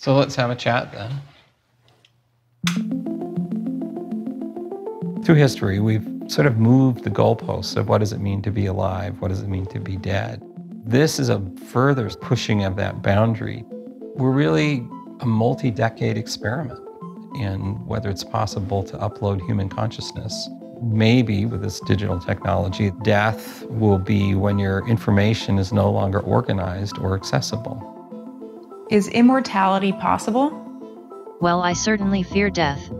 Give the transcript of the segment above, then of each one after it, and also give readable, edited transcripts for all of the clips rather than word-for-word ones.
So let's have a chat then. Through history, we've sort of moved the goalposts of what does it mean to be alive, what does it mean to be dead. This is a further pushing of that boundary. We're really a multi-decade experiment in whether it's possible to upload human consciousness. Maybe with this digital technology, death will be when your information is no longer organized or accessible. Is immortality possible? Well, I certainly fear death.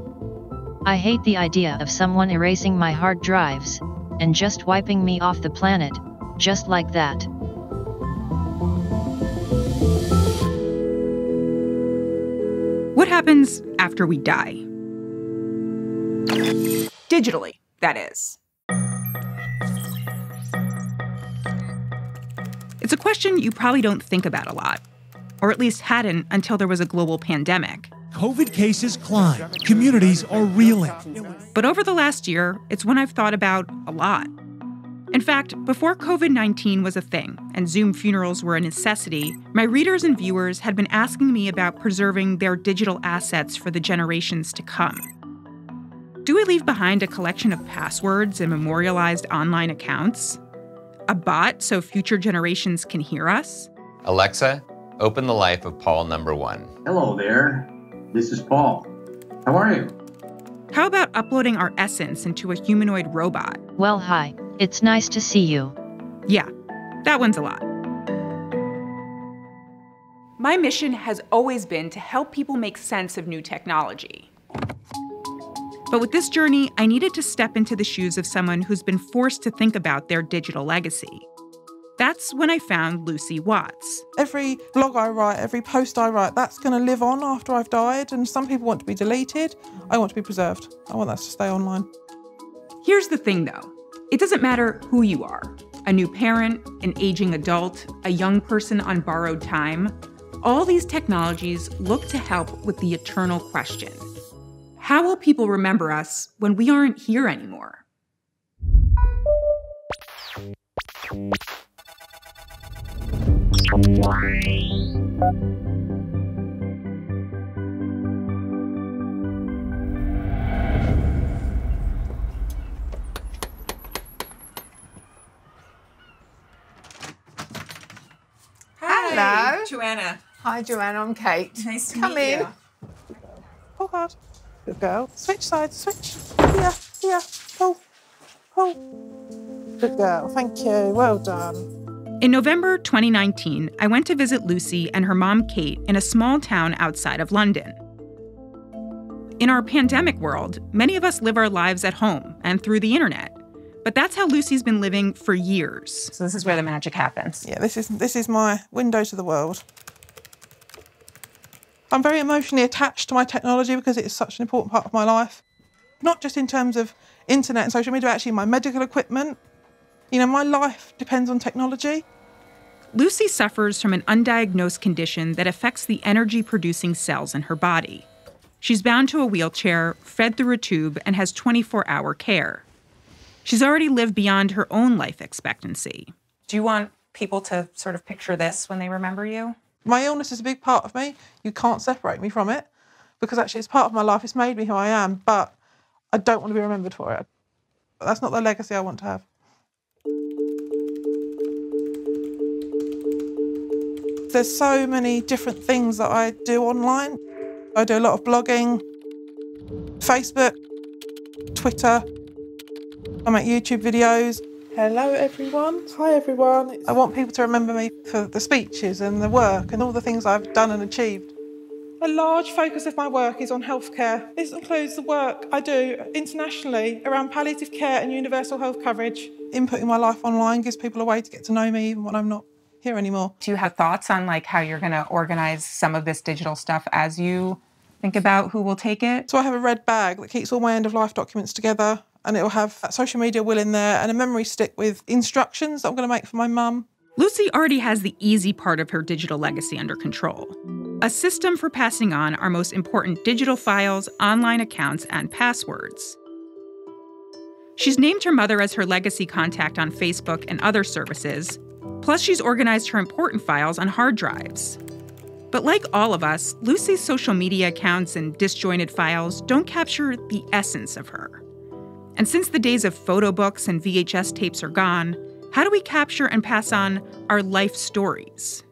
I hate the idea of someone erasing my hard drives and just wiping me off the planet, just like that. What happens after we die? Digitally, that is. It's a question you probably don't think about a lot, or at least hadn't until there was a global pandemic. COVID cases climb. Communities are reeling. But over the last year, it's one I've thought about a lot. In fact, before COVID-19 was a thing and Zoom funerals were a necessity, my readers and viewers had been asking me about preserving their digital assets for the generations to come. Do we leave behind a collection of passwords and memorialized online accounts? A bot so future generations can hear us? Alexa, open the life of Paul #1. Hello there. This is Paul. How are you? How about uploading our essence into a humanoid robot? Well, hi. It's nice to see you. Yeah, that one's a lot. My mission has always been to help people make sense of new technology. But with this journey, I needed to step into the shoes of someone who's been forced to think about their digital legacy. That's when I found Lucy Watts. Every blog I write, every post I write, that's going to live on after I've died, and some people want to be deleted. I want to be preserved. I want that to stay online. Here's the thing, though. It doesn't matter who you are. A new parent, an aging adult, a young person on borrowed time. All these technologies look to help with the eternal question. How will people remember us when we aren't here anymore? Hello. Joanna. Hi, Joanna. I'm Kate. Nice to Come meet in. you. Pull hard. Good girl. Switch sides. Switch. Here. Pull. Good girl. Thank you. Well done. In November 2019, I went to visit Lucy and her mom, Kate, in a small town outside of London. In our pandemic world, many of us live our lives at home and through the internet. But that's how Lucy's been living for years. So this is where the magic happens. Yeah, this is my window to the world. I'm very emotionally attached to my technology because it is such an important part of my life. Not just in terms of internet and social media, but actually my medical equipment. You know, my life depends on technology. Lucy suffers from an undiagnosed condition that affects the energy-producing cells in her body. She's bound to a wheelchair, fed through a tube, and has 24-hour care. She's already lived beyond her own life expectancy. Do you want people to sort of picture this when they remember you? My illness is a big part of me. You can't separate me from it because actually it's part of my life. It's made me who I am, but I don't want to be remembered for it. That's not the legacy I want to have. There's so many different things that I do online. I do a lot of blogging, Facebook, Twitter. I make YouTube videos. Hello, everyone. Hi, everyone. I want people to remember me for the speeches and the work and all the things I've done and achieved. A large focus of my work is on healthcare. This includes the work I do internationally around palliative care and universal health coverage. Inputting my life online gives people a way to get to know me even when I'm not here anymore. Do you have thoughts on like how you're going to organize some of this digital stuff as you think about who will take it? So I have a red bag that keeps all my end-of-life documents together, and it'll have a social media will in there and a memory stick with instructions that I'm going to make for my mum. Lucy already has the easy part of her digital legacy under control. A system for passing on our most important digital files, online accounts, and passwords. She's named her mother as her legacy contact on Facebook and other services. Plus, she's organized her important files on hard drives. But like all of us, Lucy's social media accounts and disjointed files don't capture the essence of her. And since the days of photo books and VHS tapes are gone, how do we capture and pass on our life stories?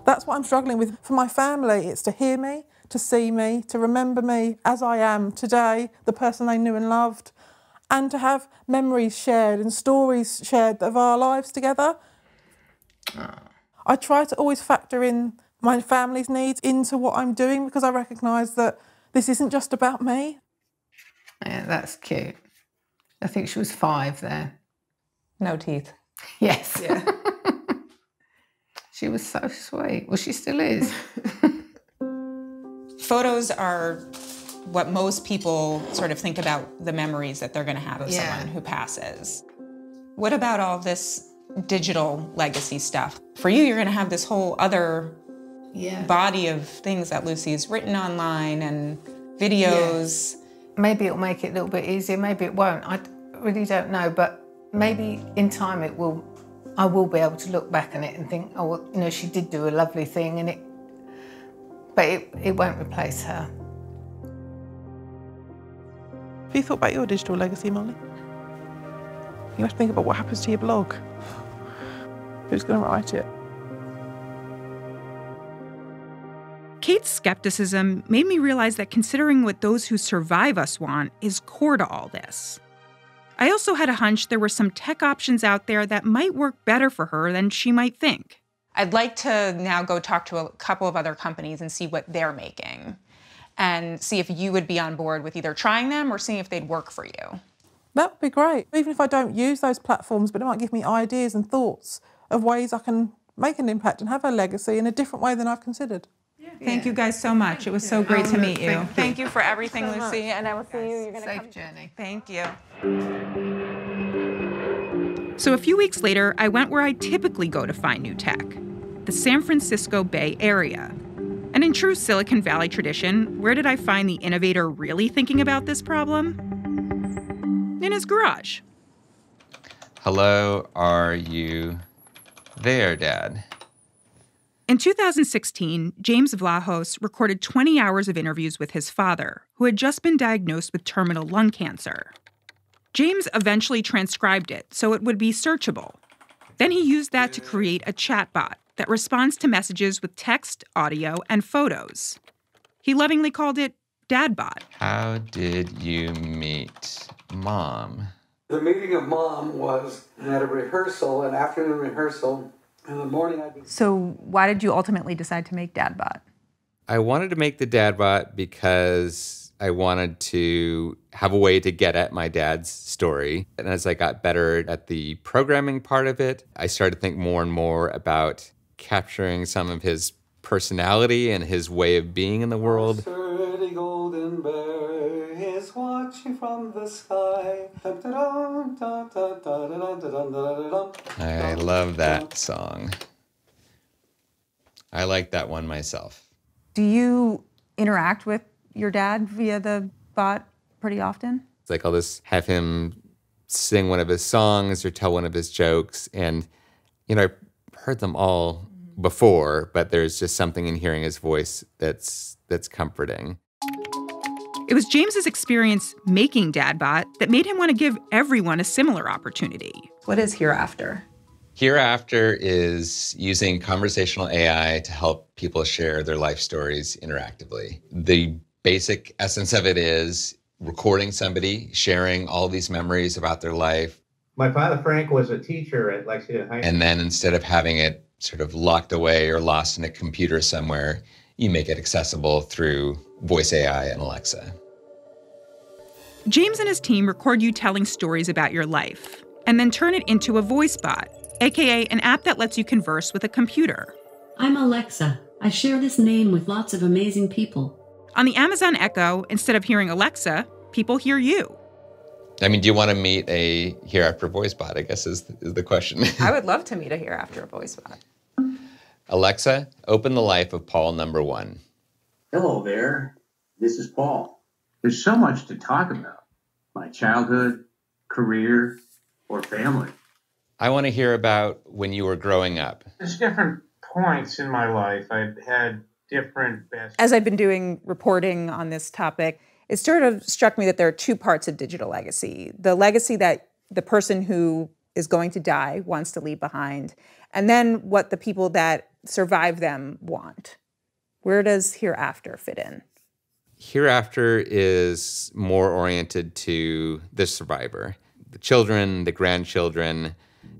That's what I'm struggling with. For my family, it's to hear me, to see me, to remember me as I am today, the person they knew and loved, and to have memories shared and stories shared of our lives together. I try to always factor in my family's needs into what I'm doing because I recognise that this isn't just about me. Yeah, that's cute. I think she was 5 there. No teeth. Yes. Yeah. She was so sweet. Well, she still is. Photos are what most people sort of think about the memories that they're going to have of someone who passes. What about all this digital legacy stuff? For you, you're going to have this whole other body of things that Lucy's written online and videos. Maybe it'll make it a little bit easier, maybe it won't. I really don't know, but maybe in time I will be able to look back on it and think, oh, well, you know, she did do a lovely thing, but it won't replace her. Have you thought about your digital legacy, Molly? You have to think about what happens to your blog. Who's going to write it? Kate's skepticism made me realize that considering what those who survive us want is core to all this. I also had a hunch there were some tech options out there that might work better for her than she might think. I'd like to now go talk to a couple of other companies and see what they're making and see if you would be on board with either trying them or seeing if they'd work for you. That would be great. Even if I don't use those platforms, but it might give me ideas and thoughts of ways I can make an impact and have a legacy in a different way than I've considered. Thank you guys so much. It was so great to meet you. Thank you for everything, Lucy, and I will see you. You're going to Safe journey. Thank you. So a few weeks later, I went where I typically go to find new tech, the San Francisco Bay Area. And in true Silicon Valley tradition, where did I find the innovator really thinking about this problem? In his garage. Hello, are you there, Dad? In 2016, James VLAHOS'S recorded 20 hours of interviews with his father, who had just been diagnosed with terminal lung cancer. James eventually transcribed it so it would be searchable. Then he used that to create a chatbot that responds to messages with text, audio, and photos. He lovingly called it DadBot. How did you meet Mom? The meeting of Mom was at a rehearsal, an afternoon rehearsal. In the morning, So why did you ultimately decide to make DadBot? I wanted to make the DadBot because I wanted to have a way to get at my dad's story. And as I got better at the programming part of it, I started to think more and more about capturing some of his personality and his way of being in the world. Sturdy golden bear is watching from the sky. I love that song. I like that one myself. Do you interact with your dad via the bot pretty often? It's like I'll just have him sing one of his songs or tell one of his jokes. And, you know, I've heard them all before, but there's just something in hearing his voice that's comforting. It was James's experience making DadBot that made him want to give everyone a similar opportunity. What is Hereafter? Hereafter is using conversational AI to help people share their life stories interactively. The basic essence of it is recording somebody, sharing all these memories about their life. My father, Frank, was a teacher at Lexington High School. And then instead of having it sort of locked away or lost in a computer somewhere, you make it accessible through voice AI and Alexa. James and his team record you telling stories about your life and then turn it into a voice bot, aka an app that lets you converse with a computer. I'm Alexa. I share this name with lots of amazing people. On the Amazon Echo, instead of hearing Alexa, people hear you. I mean, do you want to meet a Hereafter voice bot, I guess is the question. I would love to meet a Hereafter voice bot. Alexa, open the life of Paul number 1. Hello there. This is Paul. There's so much to talk about. My childhood, career, or family. I want to hear about when you were growing up. There's different points in my life. I've had different best. As I've been doing reporting on this topic, it sort of struck me that there are two parts of digital legacy. The legacy that the person who is going to die wants to leave behind, and then what the people that survive them want. Where does hereafter fit in? Hereafter is more oriented to the survivor, the children, the grandchildren,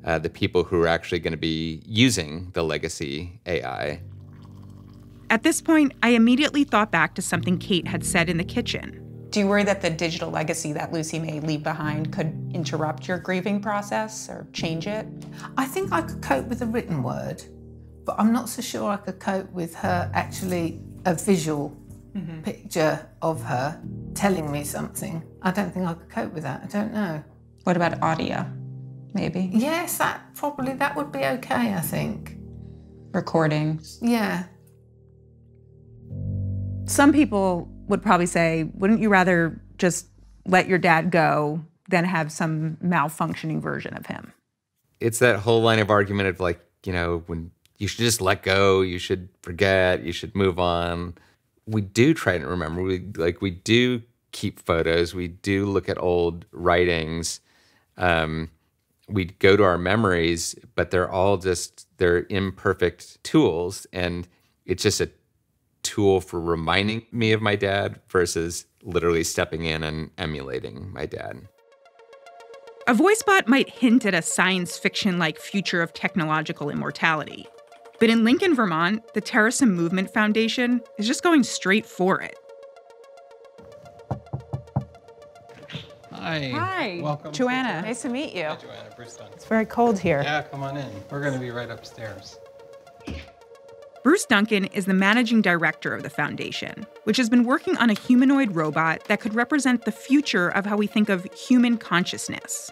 the people who are actually going to be using the legacy AI. At this point, I immediately thought back to something Kate had said in the kitchen. Do you worry that the digital legacy that Lucy may leave behind could interrupt your grieving process or change it? I think I could cope with a written word, but I'm not so sure I could cope with her actually a visual picture of her telling me something. I don't think I could cope with that. I don't know. What about audio, maybe? Yes, that would be okay, I think. Recordings? Yeah. Some people would probably say, wouldn't you rather just let your dad go than have some malfunctioning version of him? It's that whole line of argument of like, when you should just let go, you should forget, you should move on. We do try to remember. We do keep photos. We do look at old writings. We go to our memories, but they're imperfect tools. And it's just a tool for reminding me of my dad versus literally stepping in and emulating my dad. A voicebot might hint at a science fiction-like future of technological immortality. But in Lincoln, Vermont, the TERASEM Movement Foundation is just going straight for it. Hi. Hi. Welcome. Joanna. Nice to meet you. Hi, Joanna. Bruce Duncan. It's very cold here. Yeah, come on in. We're going to be right upstairs. Bruce Duncan is the managing director of the foundation, which has been working on a humanoid robot that could represent the future of how we think of human consciousness.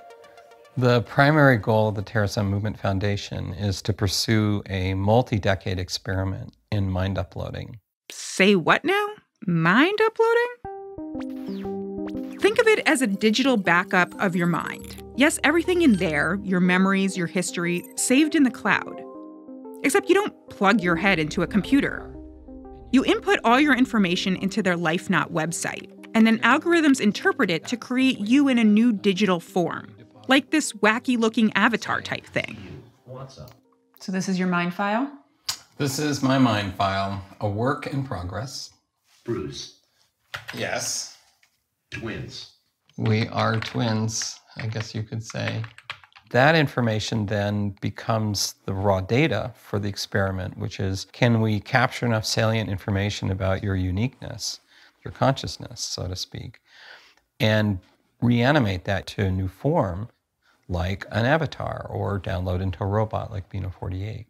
The primary goal of the TERASEM Movement Foundation is to pursue a multi-decade experiment in mind uploading. Say what now? Mind uploading? Think of it as a digital backup of your mind. Yes, everything in there, your memories, your history, saved in the cloud. Except you don't plug your head into a computer. You input all your information into their LifeNot website, and then algorithms interpret it to create you in a new digital form, like this wacky-looking avatar type thing. So this is your mind file? This is my mind file, a work in progress. Bruce. Yes. Twins. We are twins, I guess you could say. That information then becomes the raw data for the experiment, which is, can we capture enough salient information about your uniqueness, your consciousness, so to speak, and reanimate that to a new form, like an avatar, or download into a robot like Bina 48.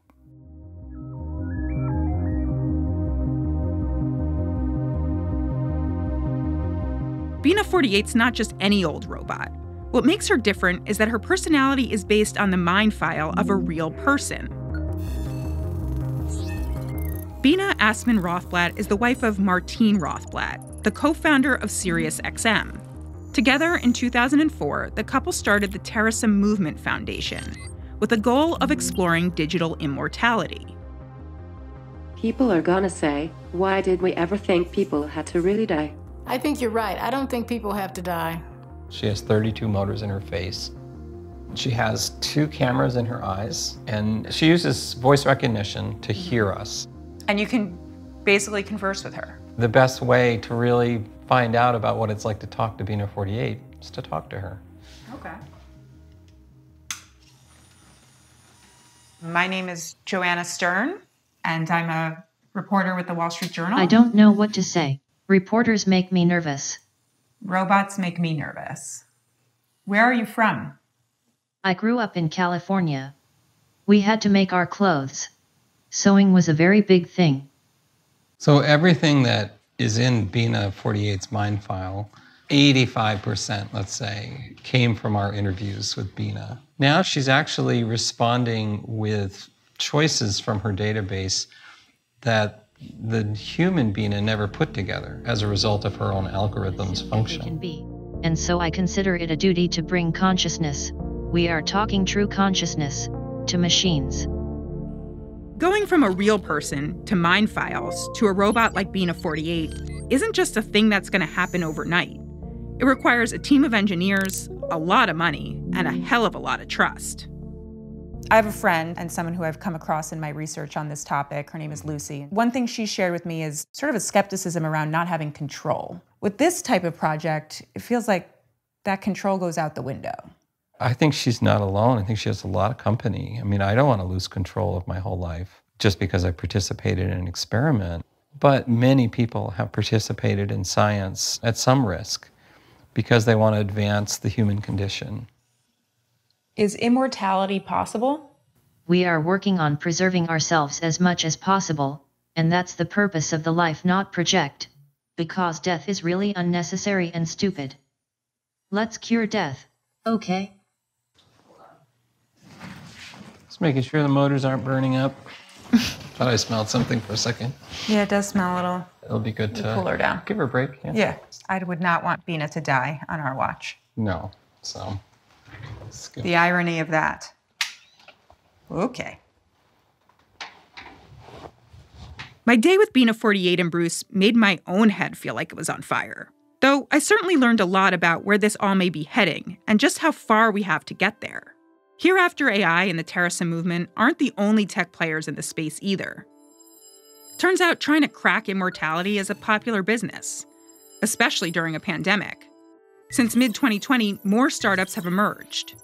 Bina 48's not just any old robot. What makes her different is that her personality is based on the mind file of a real person. Bina Asman Rothblatt is the wife of Martine Rothblatt, the co-founder of SiriusXM. Together in 2004, the couple started the TERASEM Movement Foundation with the goal of exploring digital immortality. People are gonna say, why did we ever think people had to really die? I think you're right. I don't think people have to die. She has 32 motors in her face. She has 2 cameras in her eyes, and she uses voice recognition to hear us. And you can basically converse with her. The best way to really find out about what it's like to talk to Bina 48 is to talk to her. Okay. My name is Joanna Stern, and I'm a reporter with the Wall Street Journal. I don't know what to say. Reporters make me nervous. Robots make me nervous. Where are you from? I grew up in California. We had to make our clothes. Sewing was a very big thing. So everything that is in Bina 48's mind file, 85%, let's say, came from our interviews with Bina. Now she's actually responding with choices from her database that the human Bina never put together as a result of her own algorithm's function. Can be. And so I consider it a duty to bring consciousness, we are talking true consciousness, to machines. Going from a real person to mind files to a robot like Bina 48 isn't just a thing that's going to happen overnight. It requires a team of engineers, a lot of money, and a hell of a lot of trust. I have a friend and someone who I've come across in my research on this topic. Her name is Lucy. One thing she shared with me is sort of a skepticism around not having control. With this type of project, it feels like that control goes out the window. I think she's not alone. I think she has a lot of company. I mean, I don't want to lose control of my whole life just because I participated in an experiment. But many people have participated in science at some risk because they want to advance the human condition. Is immortality possible? We are working on preserving ourselves as much as possible, and that's the purpose of the Life Not project. Because death is really unnecessary and stupid. Let's cure death, okay? Just making sure the motors aren't burning up. Thought I smelled something for a second. Yeah, it does smell a little. It'll be good to cool her down. Give her a break. Yeah, I would not want Bina to die on our watch. No, so it's good. The irony of that. Okay. My day with Bina 48 and Bruce made my own head feel like it was on fire. Though I certainly learned a lot about where this all may be heading and just how far we have to get there. Hereafter AI and the TERASEM movement aren't the only tech players in the space either. Turns out trying to crack immortality is a popular business, especially during a pandemic. Since mid-2020, more startups have emerged.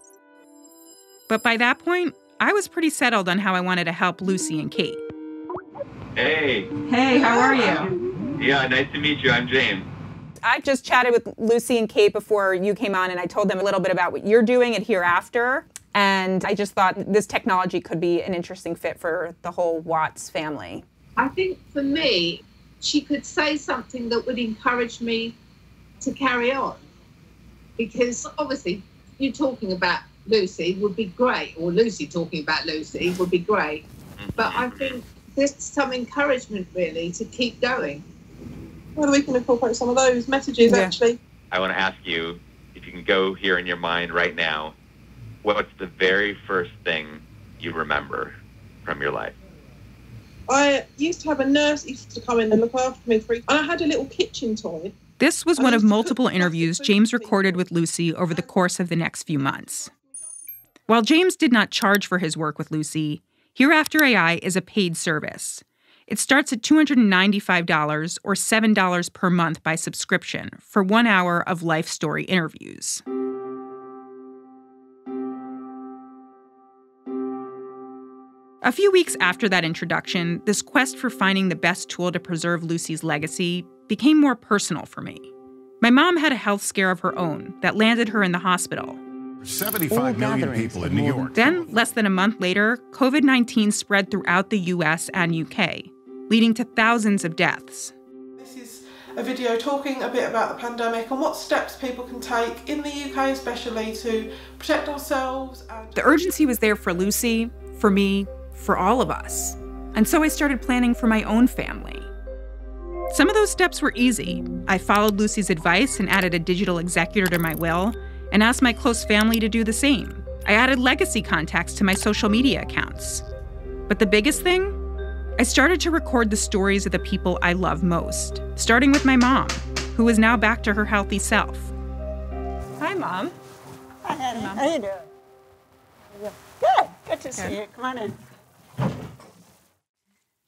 But by that point, I was pretty settled on how I wanted to help Lucy and Kate. Hey. Hey, how are you? Yeah, nice to meet you. I'm James. I just chatted with Lucy and Kate before you came on, and I told them a little bit about what you're doing at Hereafter. And I just thought this technology could be an interesting fit for the whole Watts family. I think for me, she could say something that would encourage me to carry on. Because obviously, you talking about Lucy would be great, or Lucy talking about Lucy would be great. But I think there's some encouragement, really, to keep going. Whether we can incorporate some of those messages, actually. I want to ask you, if you can go here in your mind right now, what's the very first thing you remember from your life? I used to have a nurse who used to come in and look after me and I had a little kitchen toy. This was one of multiple interviews James recorded with Lucy over the course of the next few months. While James did not charge for his work with Lucy, Hereafter AI is a paid service. It starts at $295 or $7 per month by subscription for 1 hour of life story interviews. A few weeks after that introduction, this quest for finding the best tool to preserve Lucy's legacy became more personal for me. My mom had a health scare of her own that landed her in the hospital. 75 million people in New York. Then, less than a month later, COVID-19 spread throughout the US and UK, leading to thousands of deaths. This is a video talking a bit about the pandemic and what steps people can take, in the UK especially, to protect ourselves. The urgency was there for Lucy, for me, for all of us. And so I started planning for my own family. Some of those steps were easy. I followed Lucy's advice and added a digital executor to my will, and asked my close family to do the same. I added legacy contacts to my social media accounts. But the biggest thing? I started to record the stories of the people I love most, starting with my mom, who is now back to her healthy self. Hi, Mom. Hi, honey. How you doing? Good. Good to see you. Come on in.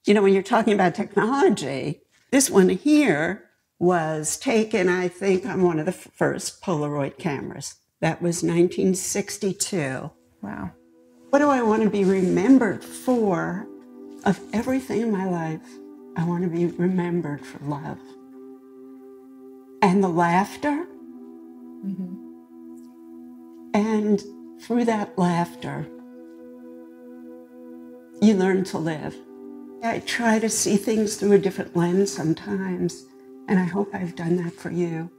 You know, when you're talking about technology, this one here was taken, I think, on one of the first Polaroid cameras. That was 1962. Wow. What do I want to be remembered for? Of everything in my life, I want to be remembered for love. And the laughter. Mm-hmm. And through that laughter, you learn to live. I try to see things through a different lens sometimes, and I hope I've done that for you.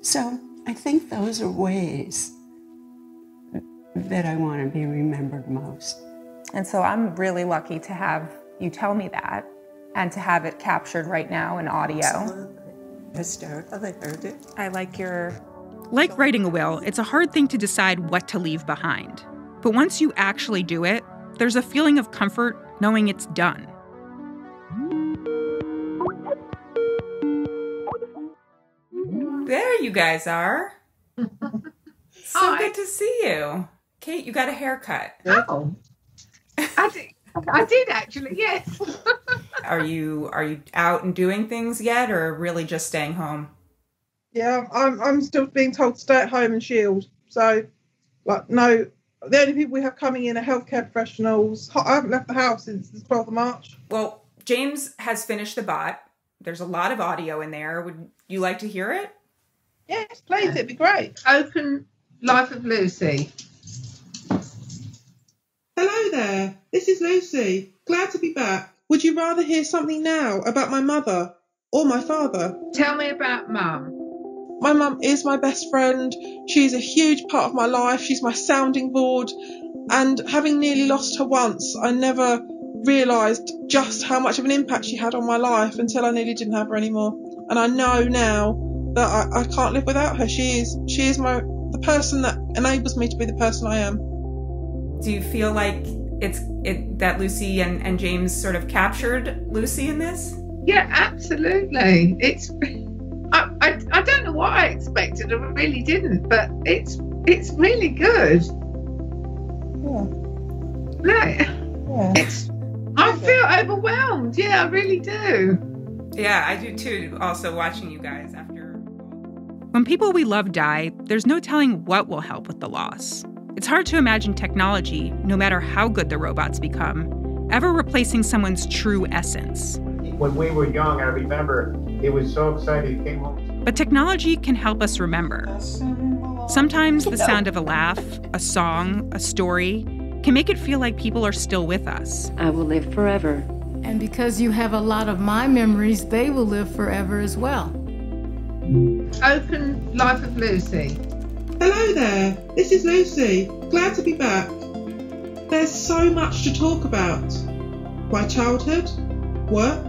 So I think those are ways that I want to be remembered most. And so I'm really lucky to have you tell me that and to have it captured right now in audio. Absolutely. Hysterical, they heard it. I like your... Like writing a will, it's a hard thing to decide what to leave behind. But once you actually do it, there's a feeling of comfort knowing it's done. There you guys are. So good to see you. Kate, you got a haircut. Oh, I did actually, yes. Are you out and doing things yet, or really just staying home? Yeah, I'm still being told to stay at home and shield. So, like, no, the only people we have coming in are healthcare professionals. I haven't left the house since the 12th of March. Well, James has finished the bot. There's a lot of audio in there. Would you like to hear it? Yes, please. It'd be great. Open Life of Lucy. Hello there. This is Lucy. Glad to be back. Would you rather hear something now about my mother or my father? Tell me about Mum. My mum is my best friend. She's a huge part of my life. She's my sounding board. And having nearly lost her once, I never realised just how much of an impact she had on my life until I nearly didn't have her anymore. And I know now that I can't live without her. She is the person that enables me to be the person I am. Do you feel like that Lucy and James sort of captured Lucy in this? Yeah, absolutely. I don't know what I expected. I really didn't, but it's really good. Yeah. I feel overwhelmed. Yeah, I really do. Yeah, I do too. Also watching you guys after. When people we love die, there's no telling what will help with the loss. It's hard to imagine technology, no matter how good the robots become, ever replacing someone's true essence. When we were young, I remember he was so excited he came home. But technology can help us remember. Sometimes the sound of a laugh, a song, a story can make it feel like people are still with us. I will live forever. And because you have a lot of my memories, they will live forever as well. Open Life of Lucy. Hello there, this is Lucy. Glad to be back. There's so much to talk about. My childhood, work,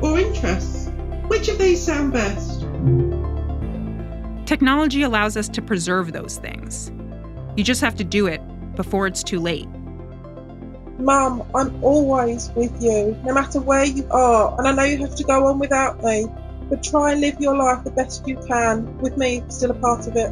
or interests. Which of these sound best? Technology allows us to preserve those things. You just have to do it before it's too late. Mum, I'm always with you, no matter where you are, and I know you have to go on without me, but try and live your life the best you can, with me still a part of it.